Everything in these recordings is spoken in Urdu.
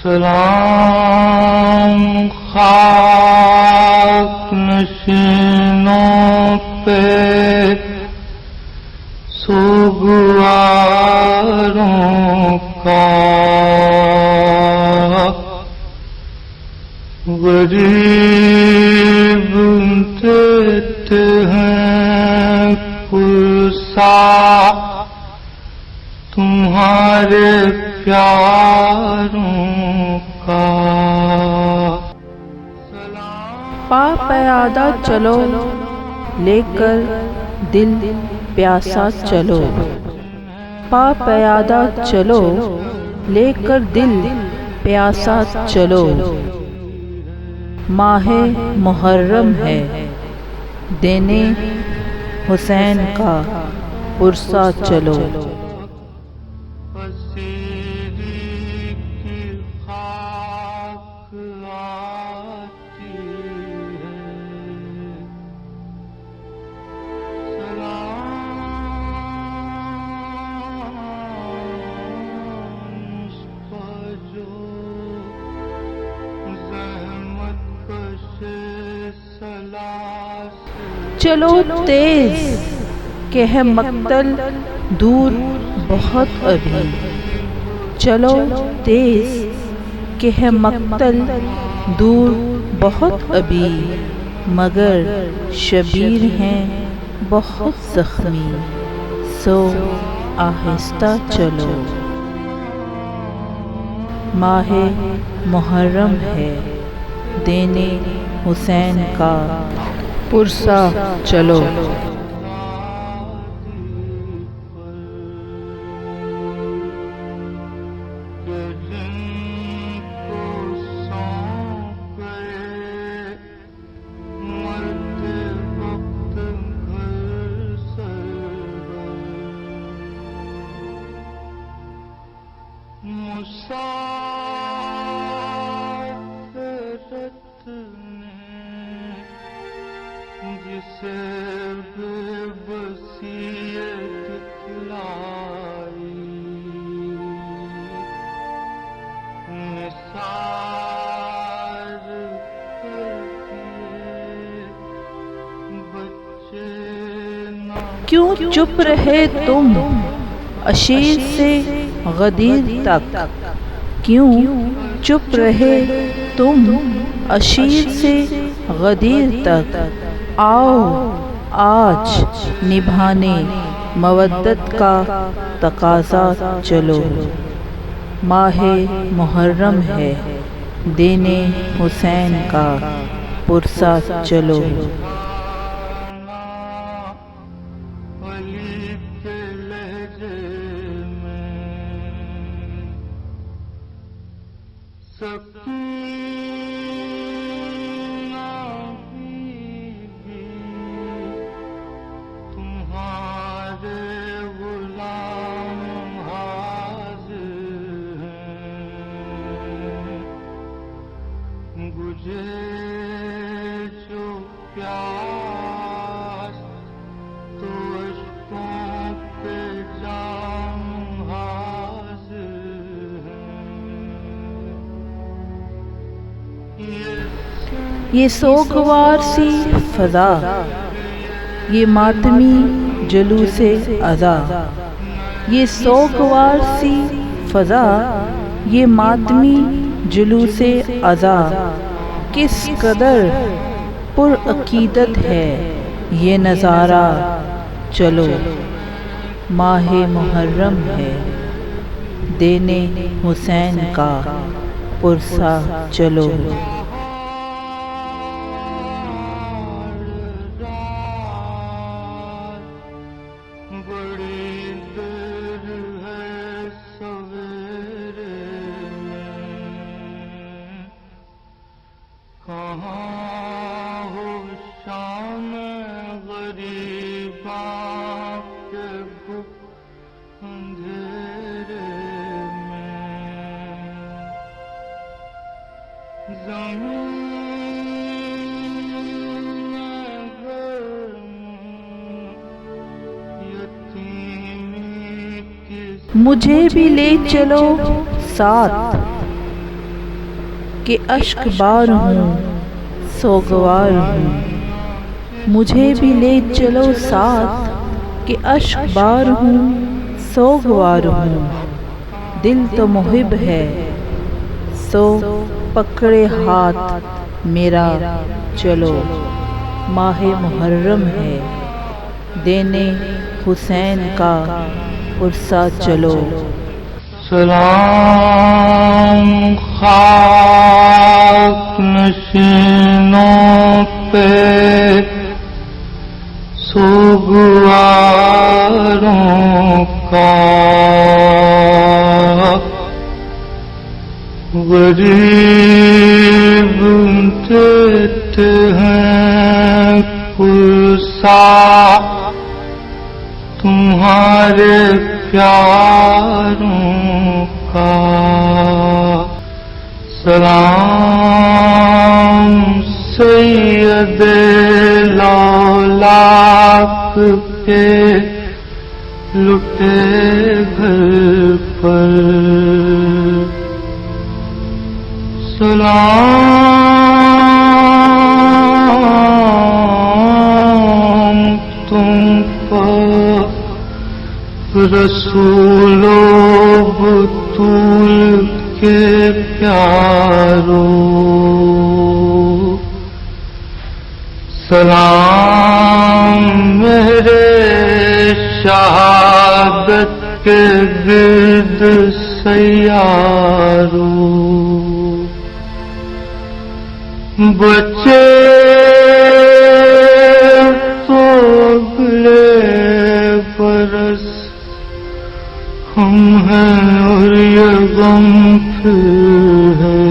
سلام خاک نشینوں پہ سوگواروں کا، غریب دیتے ہیں پرسا تمہارے پیاروں کا۔ پا پیادہ چلو لے کر دل پیاسا چلو، پا پیادہ چلو لے کر دل پیاسا چلو، ماہ محرم ہے دینے حسین کا پرسا چلو۔ چلو تیز کہ ہے مقتل دور بہت ابھی، چلو تیز کہ ہے مقتل دور بہت ابھی، مگر شبیر ہیں بہت زخمی، سو آہستہ چلو۔ ماہ محرم ہے دینے حسین کا پرسا چلو۔ جسے بے بصیرت دکھلائی، نثار کر دیے بچے نہ۔ کیوں چپ رہے تم عشیر سے غدیر تک، کیوں چپ رہے تم عشیر سے غدیر تک، آؤ آج نبھانے مودت کا تقاضا چلو۔ ماہ محرم ہے دینے حسین کا پرسا چلو۔ یہ سوگوار سی فضا، یہ ماتمی جلوس عزا، یہ سوگوار سی فضا، یہ ماتمی جلوس عزا، کس قدر پر عقیدت ہے یہ نظارہ چلو۔ ماہ محرم ہے دینے حسین کا پرسا چلو۔ مجھے بھی لے چلو ساتھ، کہ اشک بار ہوں سوگوار ہوں، مجھے بھی لے چلو ساتھ کہ اشک بار ہوں سوگوار ہوں، دل تو محب ہے سو پکڑے ہاتھ میرا چلو، ماہ محرم ہے دینے حسین کا پرسہ چلو۔ سلام خاک نشینوں پہ سوگواروں کا، غریب دیتے ہیں پرسہ تمہارے پیاروں کا، سلام سید لالاک کے لٹے گھر پر، سلام تم پر رسول و بطول کے پیاروں، سلام میرے شہادت کے گرد سیاروں، بچے تو اگلے برس ہم ہیں اور یہ غم پھر ہے،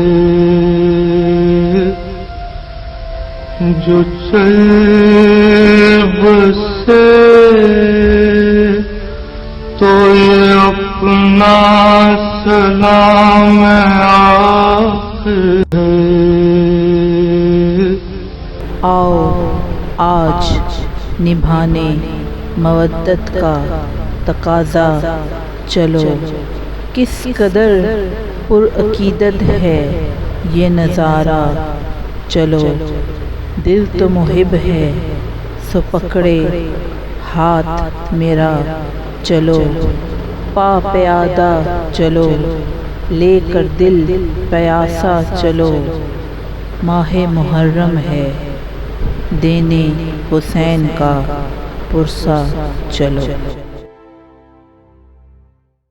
جو چل بسے تو یہ اپنا سلام آخر ہے۔ آؤ آج نبھانے مودت کا تقاضا چلو، کس قدر پرعقیدت ہے یہ نظارہ چلو، دل تو محب ہے سو پکڑے ہاتھ میرا چلو، پا پیادہ چلو لے کر دل پیاسا چلو، ماہ محرم ہے دینے حسین کا پرسہ چلو۔